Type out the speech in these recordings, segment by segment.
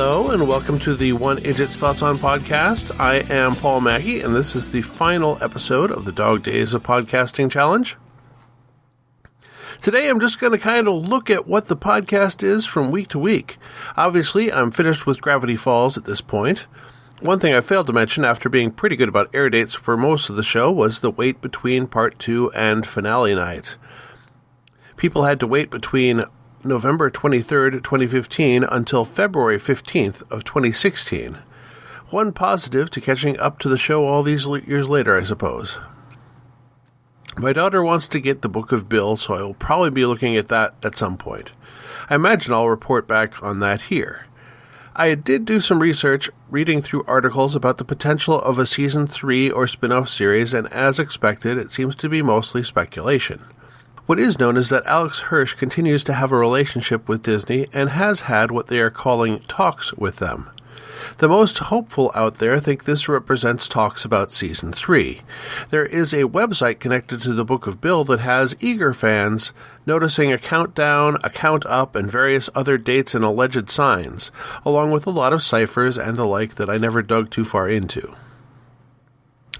Hello, and welcome to the One Idjit's Thoughts on podcast. I am Paul Mackey, and this is the final episode of the Dog Days of Podcasting Challenge. Today, I'm just going to kind of look at what the podcast is from week to week. Obviously, I'm finished with Gravity Falls at this point. One thing I failed to mention after being pretty good about air dates for most of the show was the wait between Part 2 and finale night. People had to wait between November 23rd, 2015 until February 15th of 2016. One positive to catching up to the show all these years later, I suppose. My daughter wants to get the Book of Bill, so I will probably be looking at that at some point. I imagine I'll report back on that here. I did do some research, reading through articles about the potential of a Season 3 or spin-off series, and as expected, it seems to be mostly speculation. What is known is that Alex Hirsch continues to have a relationship with Disney and has had what they are calling talks with them. The most hopeful out there think this represents talks about Season 3. There is a website connected to the Book of Bill that has eager fans noticing a countdown, a count up, and various other dates and alleged signs, along with a lot of ciphers and the like that I never dug too far into.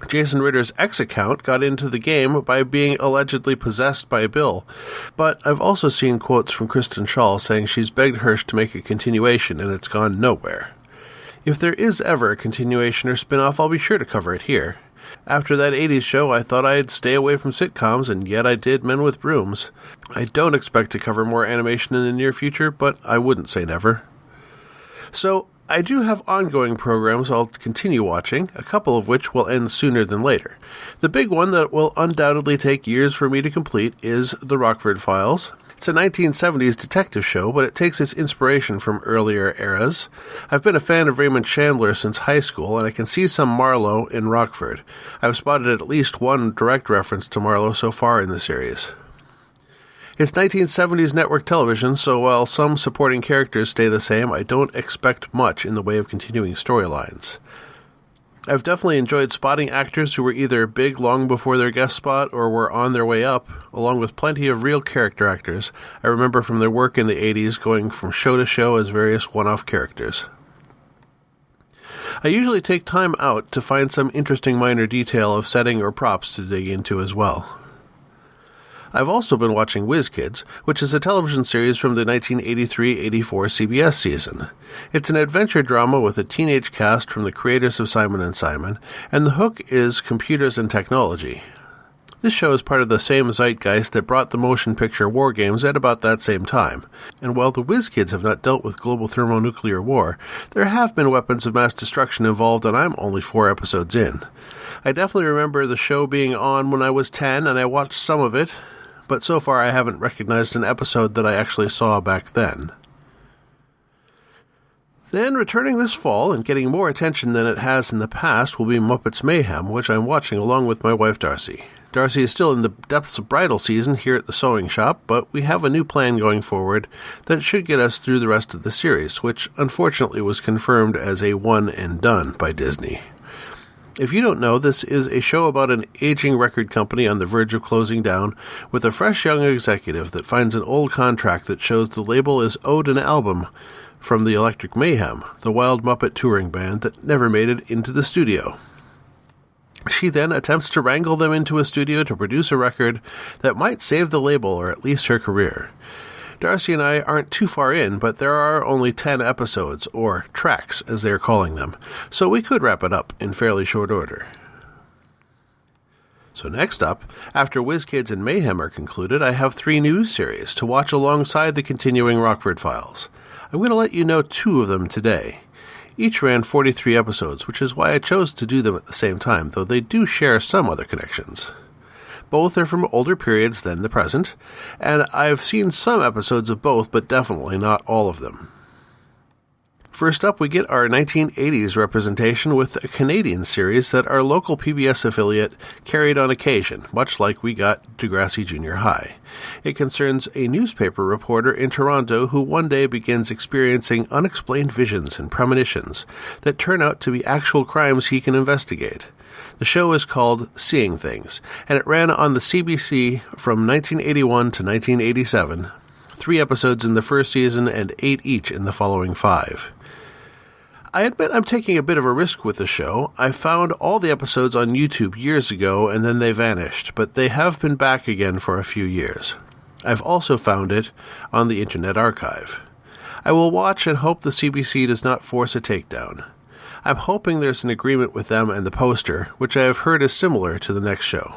Jason Ritter's X account got into the game by being allegedly possessed by Bill, but I've also seen quotes from Kristen Schaal saying she's begged Hirsch to make a continuation and it's gone nowhere. If there is ever a continuation or spin-off, I'll be sure to cover it here. After that 80s show, I thought I'd stay away from sitcoms, and yet I did Men with Brooms. I don't expect to cover more animation in the near future, but I wouldn't say never. So, I do have ongoing programs I'll continue watching, a couple of which will end sooner than later. The big one that will undoubtedly take years for me to complete is The Rockford Files. It's a 1970s detective show, but it takes its inspiration from earlier eras. I've been a fan of Raymond Chandler since high school, and I can see some Marlowe in Rockford. I've spotted at least one direct reference to Marlowe so far in the series. It's 1970s network television, so while some supporting characters stay the same, I don't expect much in the way of continuing storylines. I've definitely enjoyed spotting actors who were either big long before their guest spot or were on their way up, along with plenty of real character actors I remember from their work in the 80s going from show to show as various one-off characters. I usually take time out to find some interesting minor detail of setting or props to dig into as well. I've also been watching Whiz Kids, which is a television series from the 1983-84 CBS season. It's an adventure drama with a teenage cast from the creators of Simon & Simon, and the hook is computers and technology. This show is part of the same zeitgeist that brought the motion picture War Games at about that same time. And while the Whiz Kids have not dealt with global thermonuclear war, there have been weapons of mass destruction involved, and I'm only 4 episodes in. I definitely remember the show being on when I was 10, and I watched some of it, but so far I haven't recognized an episode that I actually saw back then. Then, returning this fall and getting more attention than it has in the past will be Muppets Mayhem, which I'm watching along with my wife Darcy. Darcy is still in the depths of bridal season here at the sewing shop, but we have a new plan going forward that should get us through the rest of the series, which unfortunately was confirmed as a one and done by Disney. If you don't know, this is a show about an aging record company on the verge of closing down with a fresh young executive that finds an old contract that shows the label is owed an album from the Electric Mayhem, the Wild Muppet touring band that never made it into the studio. She then attempts to wrangle them into a studio to produce a record that might save the label or at least her career. Darcy and I aren't too far in, but there are only 10 episodes, or tracks as they're calling them, so we could wrap it up in fairly short order. So next up, after Whiz Kids and Mayhem are concluded, I have 3 new series to watch alongside the continuing Rockford Files. I'm going to let you know 2 of them today. Each ran 43 episodes, which is why I chose to do them at the same time, though they do share some other connections. Both are from older periods than the present, and I've seen some episodes of both, but definitely not all of them. First up, we get our 1980s representation with a Canadian series that our local PBS affiliate carried on occasion, much like we got Degrassi Junior High. It concerns a newspaper reporter in Toronto who one day begins experiencing unexplained visions and premonitions that turn out to be actual crimes he can investigate. The show is called Seeing Things, and it ran on the CBC from 1981 to 1987, 3 episodes in the first season and 8 each in the following 5. I admit I'm taking a bit of a risk with the show. I found all the episodes on YouTube years ago and then they vanished, but they have been back again for a few years. I've also found it on the Internet Archive. I will watch and hope the CBC does not force a takedown. I'm hoping there's an agreement with them and the poster, which I have heard is similar to the next show.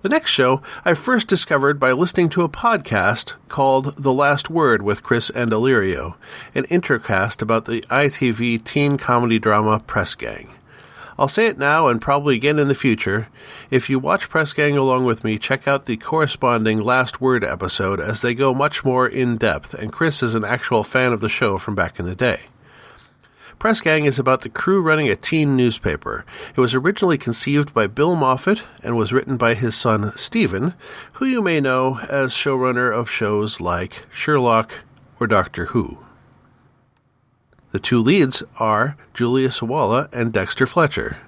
The next show I first discovered by listening to a podcast called The Last Word with Chris and Illyrio, an intercast about the ITV teen comedy drama Press Gang. I'll say it now and probably again in the future. If you watch Press Gang along with me, check out the corresponding Last Word episode as they go much more in-depth, and Chris is an actual fan of the show from back in the day. Press Gang is about the crew running a teen newspaper. It was originally conceived by Bill Moffat and was written by his son, Stephen, who you may know as showrunner of shows like Sherlock or Doctor Who. The two leads are Julia Sawalha and Dexter Fletcher.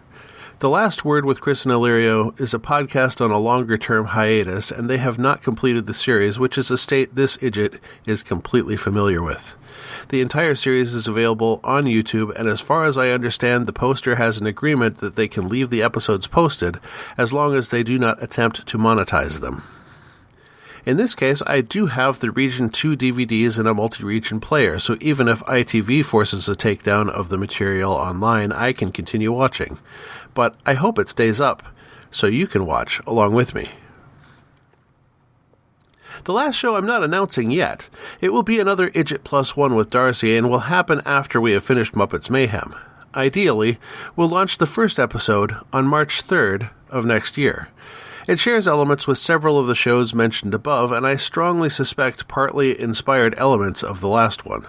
The Last Word with Chris and Illyrio is a podcast on a longer-term hiatus, and they have not completed the series, which is a state this Idjit is completely familiar with. The entire series is available on YouTube, and as far as I understand, the poster has an agreement that they can leave the episodes posted as long as they do not attempt to monetize them. In this case, I do have the Region 2 DVDs and a multi-region player, so even if ITV forces a takedown of the material online, I can continue watching. But I hope it stays up, so you can watch along with me. The last show I'm not announcing yet. It will be another Idjit Plus One with Darcy and will happen after we have finished Muppets Mayhem. Ideally, we'll launch the first episode on March 3rd of next year. It shares elements with several of the shows mentioned above, and I strongly suspect partly inspired elements of the last one.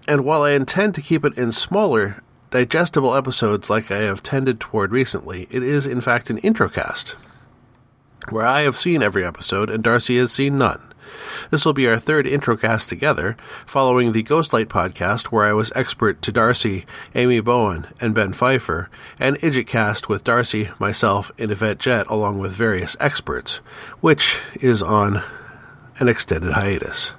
And while I intend to keep it in smaller, digestible episodes like I have tended toward recently, it is in fact an introcast, where I have seen every episode and Darcy has seen none. This will be our third introcast together, following the Ghostlight podcast where I was expert to Darcy, Amy Bowen, and Ben Pfeiffer, and Idjitcast with Darcy, myself, and Yvette Jett along with various experts, which is on an extended hiatus.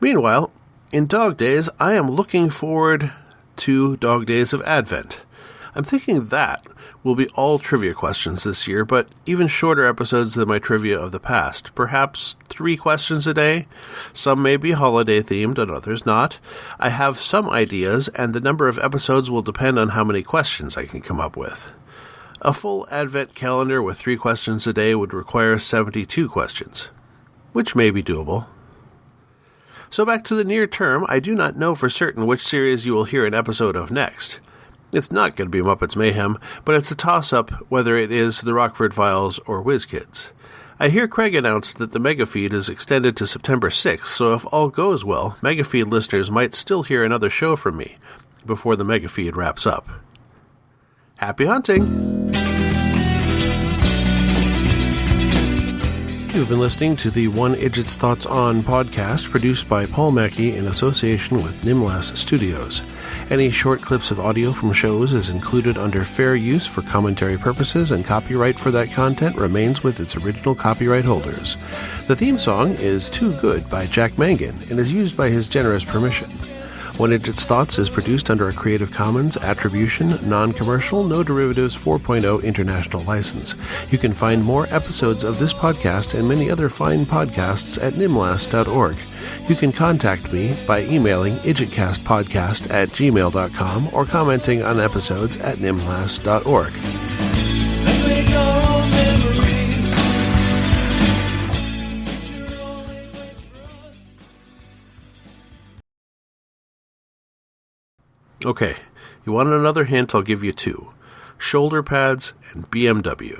Meanwhile, in Dog Days, I am looking forward to Dog Days of Advent. I'm thinking that will be all trivia questions this year, but even shorter episodes than my trivia of the past. Perhaps 3 questions a day. Some may be holiday-themed and others not. I have some ideas, and the number of episodes will depend on how many questions I can come up with. A full Advent calendar with 3 questions a day would require 72 questions, which may be doable. So back to the near term, I do not know for certain which series you will hear an episode of next. It's not going to be Muppets Mayhem, but it's a toss-up whether it is The Rockford Files or WizKids. I hear Craig announced that the Megafeed is extended to September 6th, so if all goes well, Megafeed listeners might still hear another show from me before the Megafeed wraps up. Happy hunting! You've been listening to the One Idjit's Thoughts On podcast produced by Paul Mackey in association with Nimlas Studios. Any short clips of audio from shows is included under fair use for commentary purposes, and copyright for that content remains with its original copyright holders. The theme song is Too Good by Jack Mangan and is used by his generous permission. One Idjit's Thoughts is produced under a Creative Commons Attribution, Non-Commercial, No Derivatives 4.0 International License. You can find more episodes of this podcast and many other fine podcasts at nimlas.org. You can contact me by emailing idjitcastpodcast@gmail.com or commenting on episodes at nimlas.org. Okay, you want another hint? I'll give you 2. Shoulder pads and BMW.